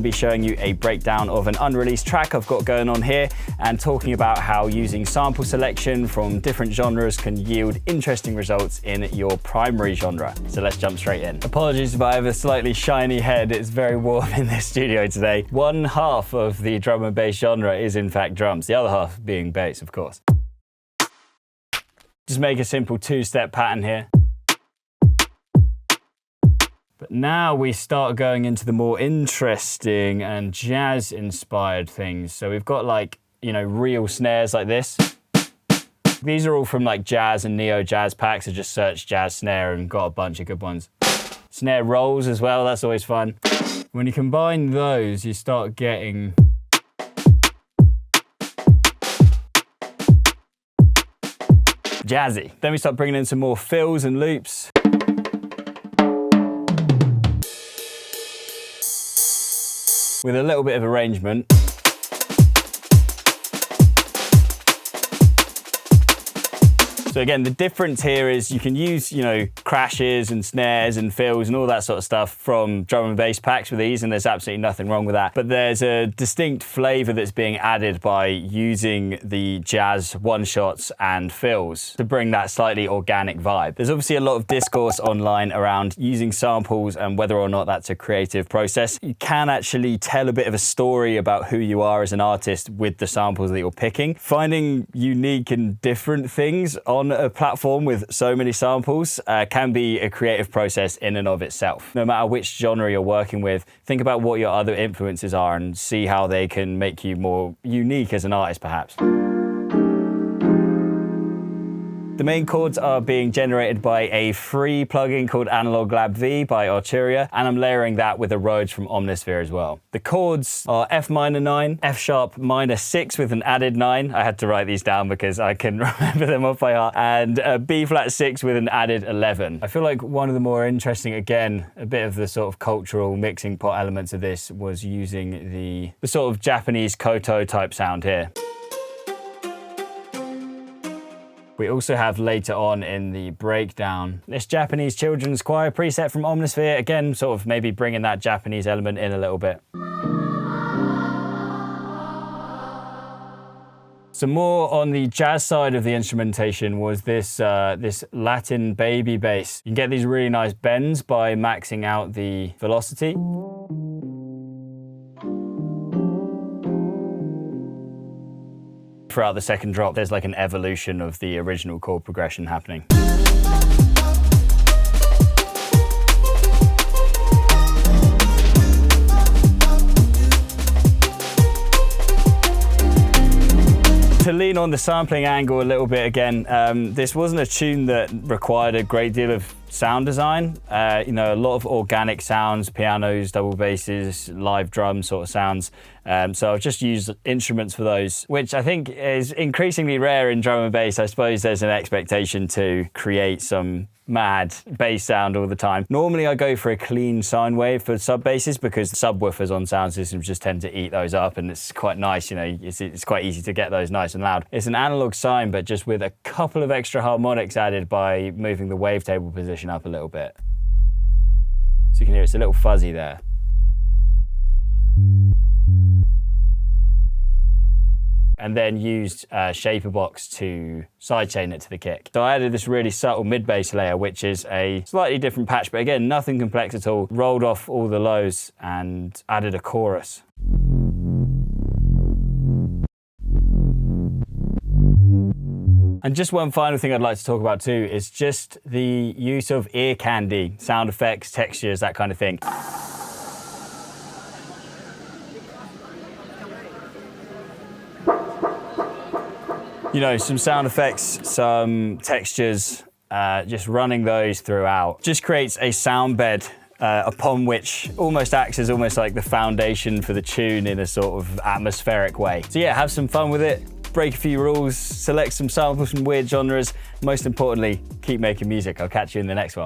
be showing you a breakdown of an unreleased track I've got going on here and talking about how using sample selection from different genres can yield interesting results in your primary genre. So let's jump straight in. Apologies if I have a slightly shiny head, it's very warm in this studio today. One half of the drum and bass genre is in fact drums, the other half being bass, of course. Just make a simple two-step pattern here. But now we start going into the more interesting and jazz-inspired things. So we've got like, you know, real snares like this. These are all from like jazz and neo-jazz packs. I just searched jazz snare and got a bunch of good ones. Snare rolls as well, that's always fun. When you combine those, you start getting jazzy. Then we start bringing in some more fills and loops. With a little bit of arrangement. So again, the difference here is you can use, you know, crashes and snares and fills and all that sort of stuff from drum and bass packs with these, and there's absolutely nothing wrong with that. But there's a distinct flavor that's being added by using the jazz one-shots and fills to bring that slightly organic vibe. There's obviously a lot of discourse online around using samples and whether or not that's a creative process. You can actually tell a bit of a story about who you are as an artist with the samples that you're picking. Finding unique and different things on a platform with so many samples can be a creative process in and of itself. No matter which genre you're working with, think about what your other influences are and see how they can make you more unique as an artist, perhaps. The main chords are being generated by a free plugin called Analog Lab V by Arturia, and I'm layering that with a Rhodes from Omnisphere as well. The chords are F minor 9, F sharp minor 6 with an added 9. I had to write these down because I couldn't remember them off by heart. And B flat 6 with an added 11. I feel like one of the more interesting, again, a bit of the sort of cultural mixing pot elements of this was using the sort of Japanese koto type sound here. We also have later on in the breakdown this Japanese children's choir preset from Omnisphere, again sort of maybe bringing that Japanese element in a little bit. Some more on the jazz side of the instrumentation was this Latin baby bass. You can get these really nice bends by maxing out the velocity. Throughout the second drop, there's like an evolution of the original chord progression happening. To lean on the sampling angle a little bit again, this wasn't a tune that required a great deal of sound design. You know, a lot of organic sounds, pianos, double basses, live drum sort of sounds. So I've just used instruments for those, which I think is increasingly rare in drum and bass. I suppose there's an expectation to create some mad bass sound all the time. Normally I go for a clean sine wave for sub basses because subwoofers on sound systems just tend to eat those up, and it's quite nice, you know, it's quite easy to get those nice and loud. It's an analog sine, but just with a couple of extra harmonics added by moving the wavetable position up a little bit. So you can hear it's a little fuzzy there. And then used ShaperBox to sidechain it to the kick. So I added this really subtle mid-bass layer, which is a slightly different patch, but again, nothing complex at all. Rolled off all the lows and added a chorus. And just one final thing I'd like to talk about too is just the use of ear candy, sound effects, textures, that kind of thing. You know, some sound effects, some textures, just running those throughout just creates a sound bed upon which almost acts as almost like the foundation for the tune in a sort of atmospheric way. So yeah, have some fun with it, break a few rules, select some samples from weird genres. Most importantly, keep making music. I'll catch you in the next one.